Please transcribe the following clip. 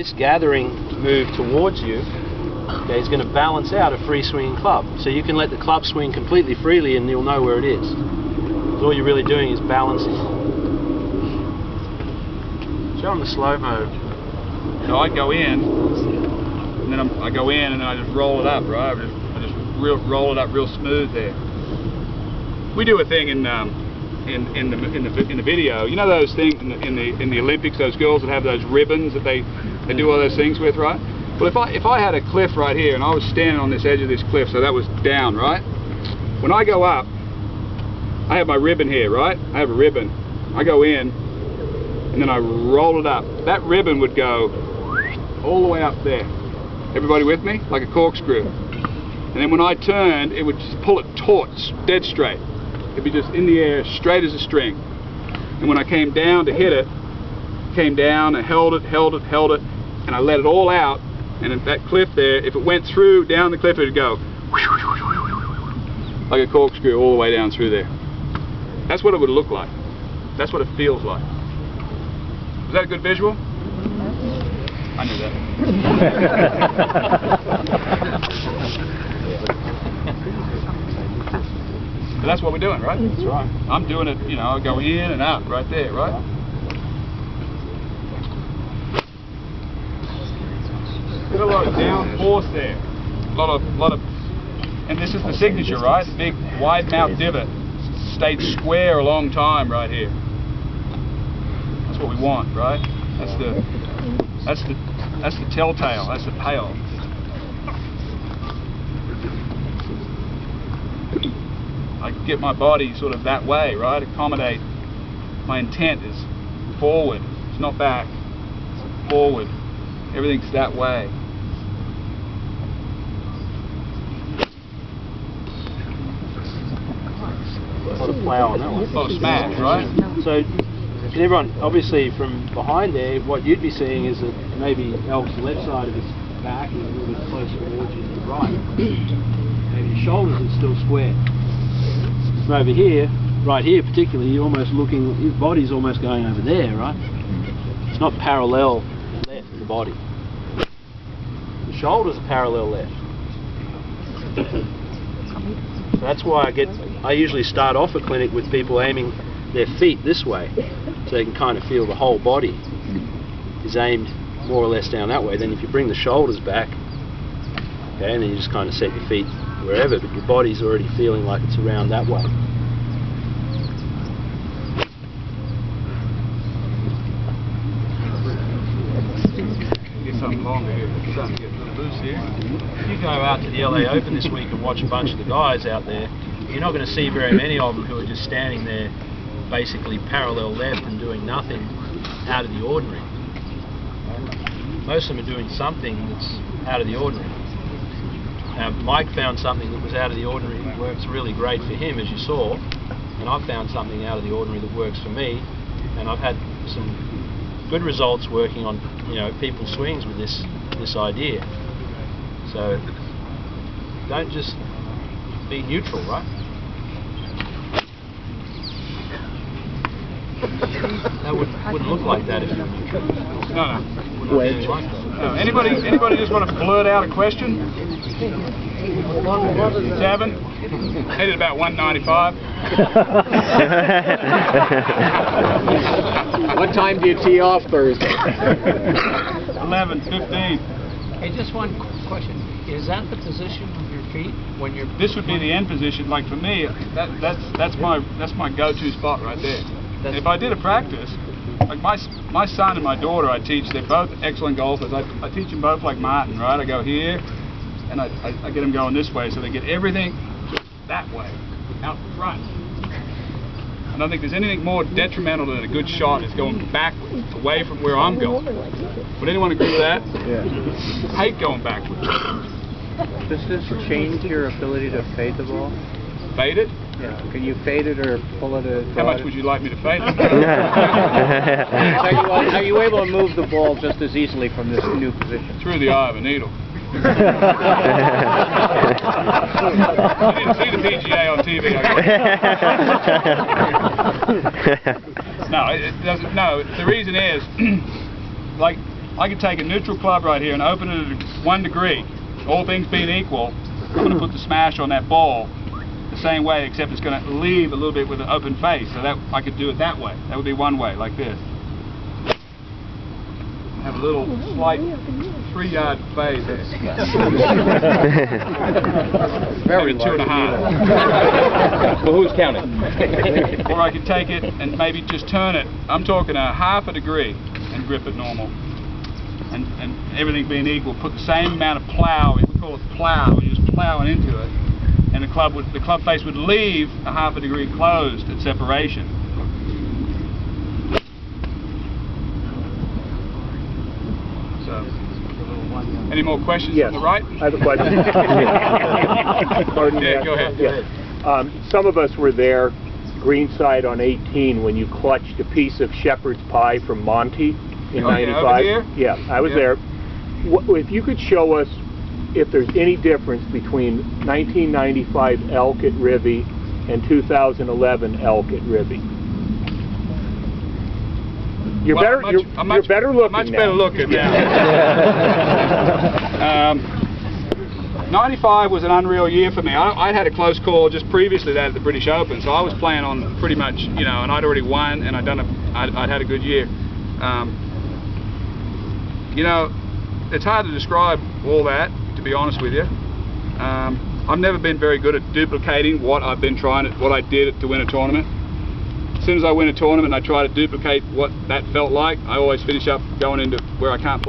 This gathering move towards you, okay, is going to balance out a free swinging club. So you can let the club swing completely freely and you'll know where it is. So all you're really doing is balancing. Show them the slow-mo. So I go in, and then I go in and then I just roll it up, right? I just roll it up real smooth there. We do a thing in the video. You know those things in the Olympics, those girls that have those ribbons that they do all those things with, right? Well, if I had a cliff right here and I was standing on this edge of this cliff, so that was down, right? When I go up, I have my ribbon here, right? I have a ribbon. I go in and then I roll it up. That ribbon would go all the way up there. Everybody with me? Like a corkscrew. And then when I turned, it would just pull it taut, dead straight. It'd be just in the air, straight as a string. And when I came down to hit it, came down and held it, and I let it all out. And at that cliff there, if it went through down the cliff, it'd go like a corkscrew all the way down through there. That's what it would look like. That's what it feels like. Is that a good visual? I knew that. But that's what we're doing, right? That's right. I'm doing it, you know, I go in and out right there, right? Got a lot of down force there. A lot of, and this is the signature, right? The big wide mouth divot stayed square a long time right here. That's what we want, right? That's the telltale. That's the payoff. I can get my body sort of that way, right? Accommodate. My intent is forward. It's not back. It's forward. Everything's that way. A lot of plow on that one. A lot of smash, right? So, can everyone, obviously from behind there, what you'd be seeing is that maybe Elk's left side of his back is a little bit closer towards you to the right. Maybe his shoulders are still square. From over here, right here particularly, you're almost looking, his body's almost going over there, right? It's not parallel left, the body. The shoulders are parallel left. So that's why I usually start off a clinic with people aiming their feet this way, so they can kind of feel the whole body is aimed more or less down that way. Then if you bring the shoulders back, okay, and then you just kind of set your feet wherever, but your body's already feeling like it's around that way. Get something longer here. Something to get a little loose here. If you go out to the LA Open this week and watch a bunch of the guys out there, you're not going to see very many of them who are just standing there basically parallel left and doing nothing out of the ordinary. Most of them are doing something that's out of the ordinary. Mike found something that was out of the ordinary that works really great for him, as you saw, and I've found something out of the ordinary that works for me, and I've had some good results working on, you know, people's swings with this idea. So don't just be neutral, right? That wouldn't look like that if you were neutral. No. Wouldn't like that. No. Anybody just want to blurt out a question? 7? Headed about 195. What time do you tee off Thursday? 11:15. Hey, just one question. Is that the position of your feet when you're? This would be the end position. Like for me, that's my go-to spot right there. If I did a practice, like my son and my daughter, I teach. They're both excellent golfers. I teach them both like Martin, right? I go here, and I get them going this way, so they get everything that way, out front. I don't think there's anything more detrimental than a good shot is going backwards, away from where I'm going. Would anyone agree with that? Yeah. I hate going backwards. Does this change your ability to fade the ball? Fade it? Yeah. Can you fade it or pull it? How much would you like me to fade it? Are you able to move the ball just as easily from this new position? Through the eye of a needle. You didn't see the PGA on TV. No, it doesn't. No, the reason is, like I could take a neutral club right here and open it at 1 degree. All things being equal, I'm going to put the smash on that ball the same way, except it's going to leave a little bit with an open face. So that I could do it that way. That would be one way, like this. Have a little slight 3-yard fade there. Very maybe 2.5. Well, who's counting? Or I could take it and maybe just turn it. I'm talking a 1/2 degree and grip it normal. And everything being equal, put the same amount of plow. We call it plow. You're just plowing into it, and the club face would leave a 1/2 degree closed at separation. So, any more questions Yes. on the right? I have a question. Pardon me. Yeah, go ahead. Yeah. Some of us were there, Greenside on 18, when you clutched a piece of shepherd's pie from Monty in Okay, 95. over here? Yeah, I was there. If you could show us if there's any difference between 1995 elk at Rivy and 2011 elk at Rivy. You're Well, better. You're better looking much now. better looking now. 95 was an unreal year for me. I had a close call just previously that at the British Open, so I was playing on pretty much, you know, and I'd already won, and I'd had a good year. You know, it's hard to describe all that, to be honest with you. I've never been very good at duplicating what I did to win a tournament. As soon as I win a tournament and I try to duplicate what that felt like, I always finish up going into where I can't play.